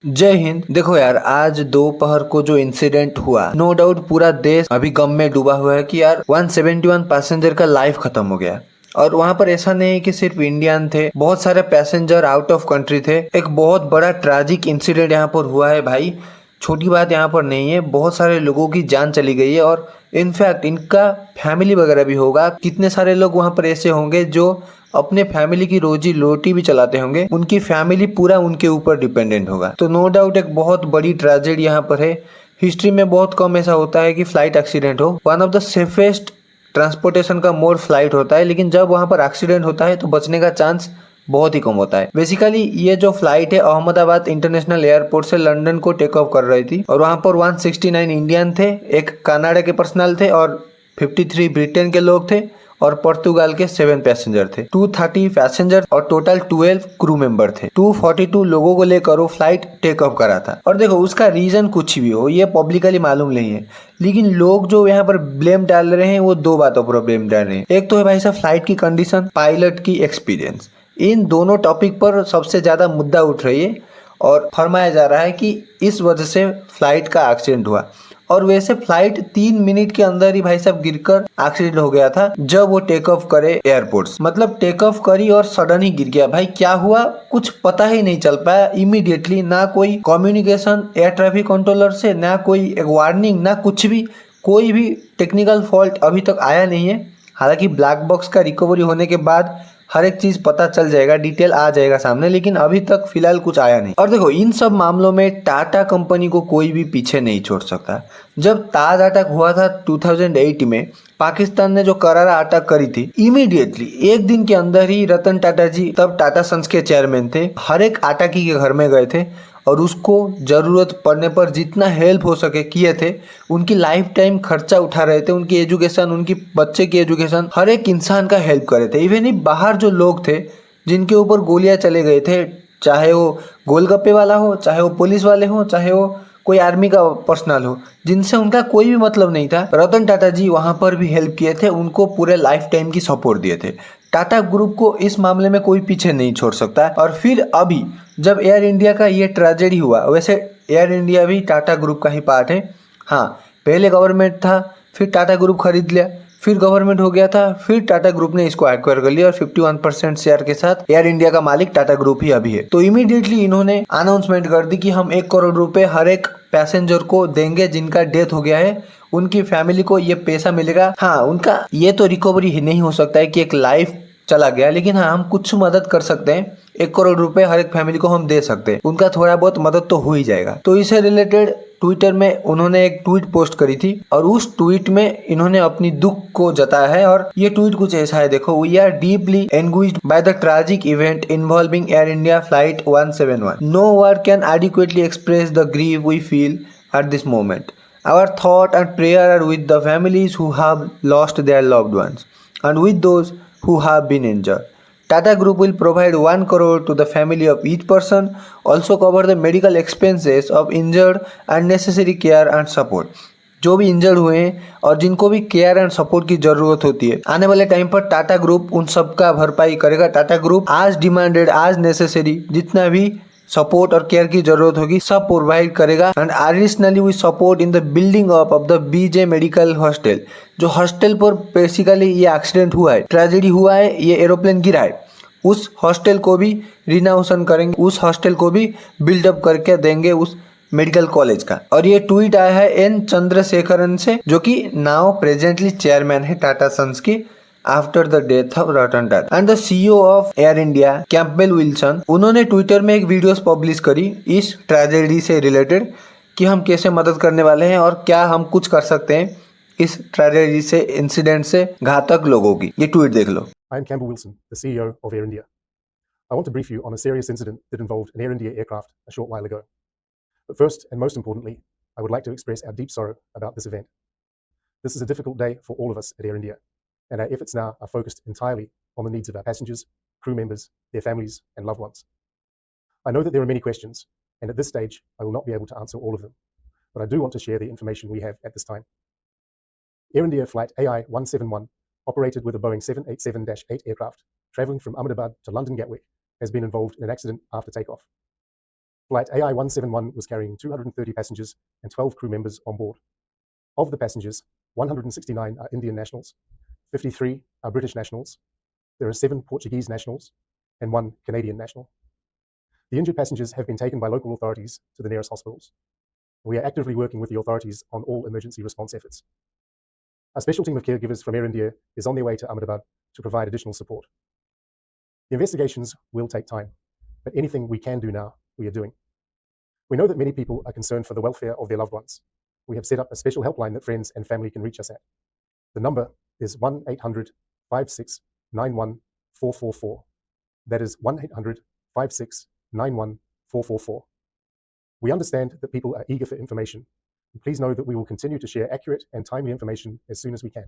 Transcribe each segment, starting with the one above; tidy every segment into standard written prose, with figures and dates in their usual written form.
जय हिंद। देखो यार, आज दोपहर को जो इंसिडेंट हुआ, नो डाउट पूरा देश अभी गम में डूबा हुआ है कि यार 171 पैसेंजर का लाइफ खत्म हो गया। और वहां पर ऐसा नहीं कि सिर्फ इंडियन थे, बहुत सारे पैसेंजर आउट ऑफ कंट्री थे। एक बहुत बड़ा ट्रैजिक इंसिडेंट यहाँ पर हुआ है भाई। छोटी बात यहाँ पर नहीं है, बहुत सारे लोगों की जान चली गई है और इनफैक्ट इनका फैमिली वगैरह भी होगा। कितने सारे लोग वहां पर ऐसे होंगे जो अपने फैमिली की रोजी रोटी भी चलाते होंगे, उनकी फैमिली पूरा उनके ऊपर डिपेंडेंट होगा। तो नो डाउट एक बहुत बड़ी ट्रेजेडी यहाँ पर है। हिस्ट्री में बहुत कम ऐसा होता है कि फ्लाइट एक्सीडेंट हो। One of the safest transportation का मोड फ्लाइट होता है, लेकिन जब वहां पर एक्सीडेंट होता है तो बचने का चांस बहुत ही कम होता है। बेसिकली ये जो फ्लाइट है अहमदाबाद इंटरनेशनल एयरपोर्ट से लंदन को टेक ऑफ कर रही थी और वहां पर 169 इंडियन थे, एक कनाडा के पर्सनल थे और 53 ब्रिटेन के लोग थे और पुर्तगाल के 7 पैसेंजर थे। 230 पैसेंजर और टोटल 12 क्रू मेंबर थे। 242 लोगों को लेकर वो फ्लाइट टेक ऑफ करा था। और देखो, उसका रीजन कुछ भी हो, ये पब्लिकली मालूम नहीं है, लेकिन लोग जो यहाँ पर ब्लेम डाल रहे हैं वो दो बातों पर ब्लेम डाल रहे हैं। एक तो है भाई साहब फ्लाइट की कंडीशन, पायलट की एक्सपीरियंस। इन दोनों टॉपिक पर सबसे ज्यादा मुद्दा उठ रही है और फरमाया जा रहा है कि इस वजह से फ्लाइट का एक्सीडेंट हुआ। और वैसे फ्लाइट 3 मिनट के अंदर ही भाई साहब गिरकर एक्सीडेंट हो गया था जब वो टेक ऑफ करे एयरपोर्ट। मतलब टेक ऑफ करी और सडन ही गिर गया। भाई क्या हुआ कुछ पता ही नहीं चल पाया इमीडिएटली। ना कोई कम्युनिकेशन एयर ट्रैफिक कंट्रोलर से, ना कोई एक वार्निंग, ना कुछ भी। कोई भी टेक्निकल फॉल्ट अभी तक आया नहीं है। हालांकि ब्लैक बॉक्स का रिकवरी होने के बाद हर एक चीज पता चल जाएगा, डिटेल आ जाएगा सामने, लेकिन अभी तक फिलहाल कुछ आया नहीं। और देखो, इन सब मामलों में टाटा कंपनी को कोई भी पीछे नहीं छोड़ सकता। जब ताज अटैक हुआ था 2008 में, पाकिस्तान ने जो करारा अटैक करी थी, इमीडिएटली एक दिन के अंदर ही रतन टाटा जी, तब टाटा सन्स के चेयरमैन थे, हर एक आटाकी के घर में गए थे और उसको जरूरत पड़ने पर जितना हेल्प हो सके किए थे। उनकी लाइफ टाइम खर्चा उठा रहे थे, उनकी एजुकेशन, उनकी बच्चे की एजुकेशन, हर एक इंसान का हेल्प करे थे। इवन ही बाहर जो लोग थे जिनके ऊपर गोलियां चले गए थे, चाहे वो गोलगप्पे वाला हो, चाहे वो पुलिस वाले हो, चाहे वो कोई आर्मी का पर्सनल हो, जिनसे उनका कोई भी मतलब नहीं था, रतन टाटा जी वहां पर भी हेल्प किए थे, उनको पूरे लाइफ टाइम की सपोर्ट दिए थे। टाटा ग्रुप को इस मामले में कोई पीछे नहीं छोड़ सकता है। और फिर अभी जब एयर इंडिया का ये ट्रेजेडी हुआ, वैसे एयर इंडिया भी टाटा ग्रुप का ही पार्ट है। हाँ, पहले गवर्नमेंट था, फिर टाटा ग्रुप खरीद लिया, फिर गवर्नमेंट हो गया था, फिर टाटा ग्रुप ने इसको एक्वायर कर लिया और 51% शेयर के साथ एयर इंडिया का मालिक टाटा ग्रुप ही अभी है। तो इमीडिएटली इन्होंने अनाउंसमेंट कर दी कि हम 1 करोड़ रुपए हर एक पैसेंजर को देंगे जिनका डेथ हो गया है, उनकी फैमिली को ये पैसा मिलेगा। हाँ, उनका ये तो रिकवरी ही नहीं हो सकता है कि एक लाइफ चला गया, लेकिन हाँ हम कुछ मदद कर सकते हैं। 1 करोड़ रुपए हर एक फैमिली को हम दे सकते हैं, उनका थोड़ा बहुत मदद तो हो ही जाएगा। तो इससे रिलेटेड ट्विटर में उन्होंने एक ट्वीट पोस्ट करी थी और उस ट्वीट में इन्होंने अपनी दुख को जताया है। और ये ट्वीट कुछ ऐसा है, देखो, we are deeply anguished by the tragic event involving Air India flight 171। No word can adequately express the grief we feel at this moment. Our thought and prayer are with the families who have lost their loved ones and with those who have been injured. Tata Group will provide 1 crore to the family of each person, also cover the medical expenses of injured and necessary care and support. जो भी injured हुए हैं और जिनको भी care and support की जरूरत होती है, आने वाले टाइम पर टाटा ग्रुप उन सब का भरपाई करेगा। टाटा ग्रुप आज डिमांडेड, आज नेसेसरी जितना भी सपोर्ट और केयर की जरूरत होगी सब प्रोवाइड करेगा। And additionally we support in the building up of the BJ medical hostel. जो हॉस्टल पर बेसिकली ये एक्सीडेंट हुआ है, ट्रेजेडी हुआ है, ये एरोप्लेन गिरा है, उस हॉस्टल को भी रिनोवेशन करेंगे, उस हॉस्टल को भी बिल्डअप करके देंगे उस मेडिकल कॉलेज का। और ये ट्वीट आया है एन चंद्रशेखरन से, जो कि नाउ प्रेजेंटली चेयरमैन है टाटा सन्स की after the death of Ratan Tata. And the CEO of Air India Campbell Wilson, उन्होंने ट्विटर में एक वीडियोस पब्लिश करी इस ट्रेजेडी से रिलेटेड कि हम कैसे मदद करने वाले हैं और क्या हम कुछ कर सकते हैं इस ट्रेजेडी से, इंसिडेंट से घातक लोगों की। ये ट्वीट देख लो। I am Campbell Wilson, the CEO of Air India. I want to brief you on a serious incident that involved an Air India aircraft a short while ago. But first and most importantly, I would like to express our deep sorrow about this event. This is a difficult day for all of us at Air India, and our efforts now are focused entirely on the needs of our passengers, crew members, their families, and loved ones. I know that there are many questions, and at this stage, I will not be able to answer all of them, but I do want to share the information we have at this time. Air India flight AI 171, operated with a Boeing 787-8 aircraft, traveling from Ahmedabad to London Gatwick, has been involved in an accident after takeoff. Flight AI-171 was carrying 230 passengers and 12 crew members on board. Of the passengers, 169 are Indian nationals, 53 are British nationals, there are 7 Portuguese nationals, and 1 Canadian national. The injured passengers have been taken by local authorities to the nearest hospitals. We are actively working with the authorities on all emergency response efforts. A special team of caregivers from Air India is on their way to Ahmedabad to provide additional support. The investigations will take time, but anything we can do now, we are doing. We know that many people are concerned for the welfare of their loved ones. We have set up a special helpline that friends and family can reach us at. The number is 1-800-5691-444. That is 1-800-5691-444. We understand that people are eager for information. Please know that we will continue to share accurate and timely information as soon as we can.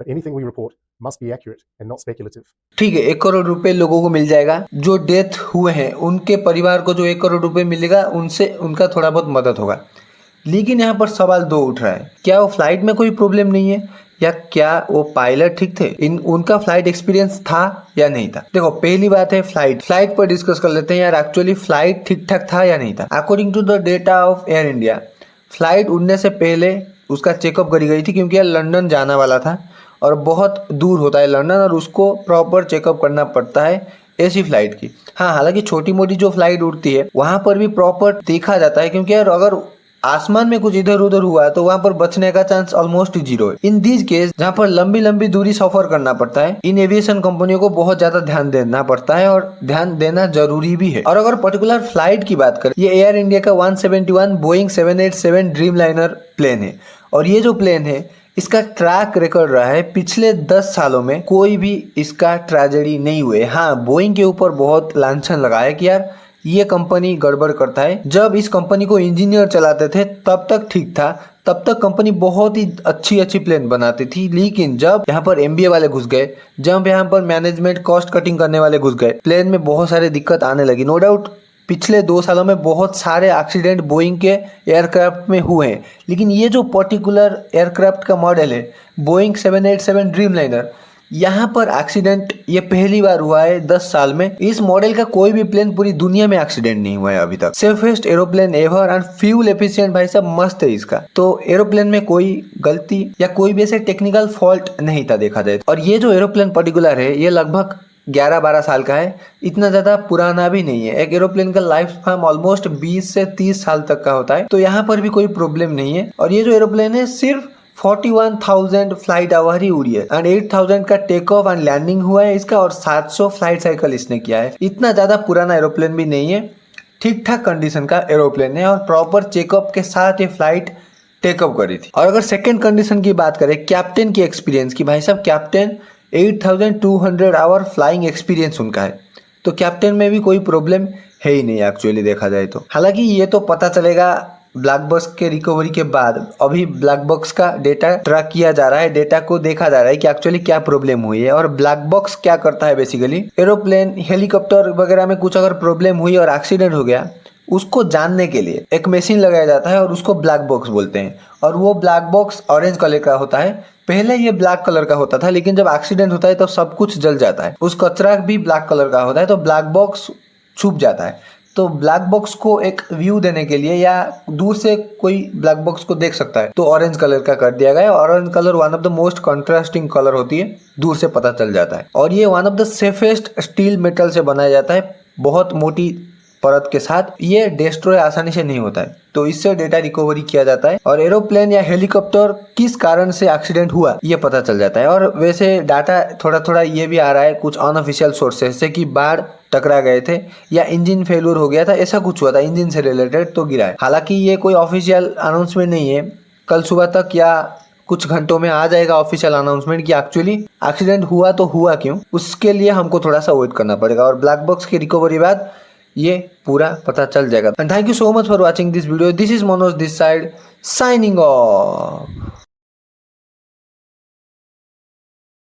But anything we report must be accurate and not speculative. ठीक है, 1 करोड़ रुपए लोगों को मिल जाएगा। जो death हुए हैं उनके परिवार को जो 1 करोड़ रुपए मिलेगा उनसे उनका थोड़ा बहुत मदद होगा। लेकिन यहाँ पर सवाल 2 उठ रहा है, क्या वो फ्लाइट में कोई प्रॉब्लम नहीं है या क्या वो पायलट ठीक थे? उनका फ्लाइट एक्सपीरियंस था या नहीं था? देखो, पहली बात है फ्लाइट पर डिस्कस कर लेते हैं यार। एक्चुअली फ्लाइट ठीक ठाक था या नहीं था? According to the data of Air India, flight उड़ने से पहले उसका चेकअप करी गई थी, क्योंकि यार लंदन जाना वाला था और बहुत दूर होता है लंदन और उसको प्रॉपर चेकअप करना पड़ता है ऐसी फ्लाइट की। हाँ, हालांकि छोटी मोटी जो फ्लाइट उड़ती है वहां पर भी प्रॉपर देखा जाता है, क्योंकि यार अगर आसमान में कुछ इधर उधर हुआ तो वहां पर बचने का चांस ऑलमोस्ट 0 है। इन दीज केस जहां पर लंबी लंबी दूरी सफर करना पड़ता है, इन एविएशन कंपनियों को बहुत ज्यादा ध्यान देना पड़ता है और ध्यान देना जरूरी भी है। और अगर पर्टिकुलर फ्लाइट की बात करें, ये एयर इंडिया का 171 बोइंग 787 ड्रीमलाइनर प्लेन है और ये जो प्लेन है इसका ट्रैक रिकॉर्ड रहा है पिछले 10 सालों में कोई भी इसका ट्रेजेडी नहीं हुए। हाँ, बोइंग के ऊपर बहुत लांछन लगा है कि यार ये कंपनी गड़बड़ करता है। जब इस कंपनी को इंजीनियर चलाते थे तब तक ठीक था, तब तक कंपनी बहुत ही अच्छी प्लेन बनाती थी। लेकिन जब यहाँ पर MBA वाले घुस गए, जब यहाँ पर मैनेजमेंट कॉस्ट कटिंग करने वाले घुस गए, प्लेन में बहुत सारे दिक्कत आने लगी। नो डाउट पिछले 2 सालों में बहुत सारे एक्सीडेंट बोइंग के एयरक्राफ्ट में हुए हैं, लेकिन ये जो पर्टिकुलर एयरक्राफ्ट का मॉडल है बोइंग 787 ड्रीमलाइनर, यहाँ पर एक्सीडेंट ये पहली बार हुआ है 10 साल में। इस मॉडल का कोई भी प्लेन पूरी दुनिया में एक्सीडेंट नहीं हुआ है अभी तक। Safest aeroplane ever and fuel efficient भाई साहब मस्त है इसका। तो एरोप्लेन में कोई गलती या कोई भी ऐसे टेक्निकल फॉल्ट नहीं था देखा जाए। और ये जो एरोप्लेन पर्टिकुलर है ये लगभग 11-12 साल का है, इतना ज्यादा पुराना भी नहीं है। एक एरोप्लेन का लाइफ स्पैन ऑलमोस्ट 20 से 30 साल तक का होता है, तो यहाँ पर भी कोई प्रॉब्लम नहीं है। और ये जो एरोप्लेन है सिर्फ 41,000 फ्लाइट आवर ही उड़ी है एंड 8,000 का टेक ऑफ एंड लैंडिंग हुआ है इसका और 700 फ्लाइट साइकिल इसने किया है। इतना ज्यादा पुराना एरोप्लेन भी नहीं है, ठीक ठाक कंडीशन का एरोप्लेन है और प्रॉपर चेकअप के साथ ये फ्लाइट टेकअप करी थी। और अगर सेकंड कंडीशन की बात करें कैप्टन की एक्सपीरियंस की, भाई साहब कैप्टन 8,200 आवर फ्लाइंग एक्सपीरियंस उनका है, तो कैप्टन में भी कोई प्रॉब्लम है ही नहीं एक्चुअली देखा जाए तो। हालांकि ये तो पता चलेगा ब्लैक बॉक्स के रिकवरी के बाद। अभी ब्लैक बॉक्स का डेटा ट्रैक किया जा रहा है, डेटा को देखा जा रहा है कि एक्चुअली क्या प्रॉब्लम हुई है। और ब्लैक बॉक्स क्या करता है बेसिकली, एरोप्लेन हेलीकॉप्टर वगैरह में कुछ अगर प्रॉब्लम हुई और एक्सीडेंट हो गया, उसको जानने के लिए एक मशीन लगाया जाता है और उसको ब्लैक बॉक्स बोलते हैं। और वो ब्लैक बॉक्स ऑरेंज कलर का होता है। पहले ये ब्लैक कलर का होता था, लेकिन जब एक्सीडेंट होता है तो सब कुछ जल जाता है। उस कचरा भी ब्लैक कलर का होता है, तो ब्लैक बॉक्स छुप जाता है। तो ब्लैक बॉक्स को एक व्यू देने के लिए या दूर से कोई ब्लैक बॉक्स को देख सकता है तो ऑरेंज कलर का कर दिया गया है। Orange colour one of the most contrasting colour होती है, दूर से पता चल जाता है। और ये one of the safest steel metal से बनाया जाता है, बहुत मोटी परत के साथ। ये डिस्ट्रॉय आसानी से नहीं होता है, तो इससे डेटा रिकवरी किया जाता है और एरोप्लेन या हेलीकॉप्टर किस कारण से एक्सीडेंट हुआ ये पता चल जाता है। और वैसे डाटा थोड़ा थोड़ा ये भी आ रहा है कुछ अनऑफिशियल सोर्सेज से कि बाढ़ टकरा गए थे या इंजन फेलियर हो गया था, ऐसा कुछ हुआ था इंजन से रिलेटेड तो गिरा है। हालांकि ये कोई ऑफिशियल अनाउंसमेंट नहीं है, कल सुबह तक या कुछ घंटों में आ जाएगा ऑफिशियल अनाउंसमेंट कि एक्चुअली एक्सीडेंट हुआ तो हुआ क्यों। उसके लिए हमको थोड़ा सा वेट करना पड़ेगा और ब्लैक बॉक्स की रिकवरी बाद ये पूरा पता चल जाएगा। And thank you so much for watching this video. This is Manoj this side signing off.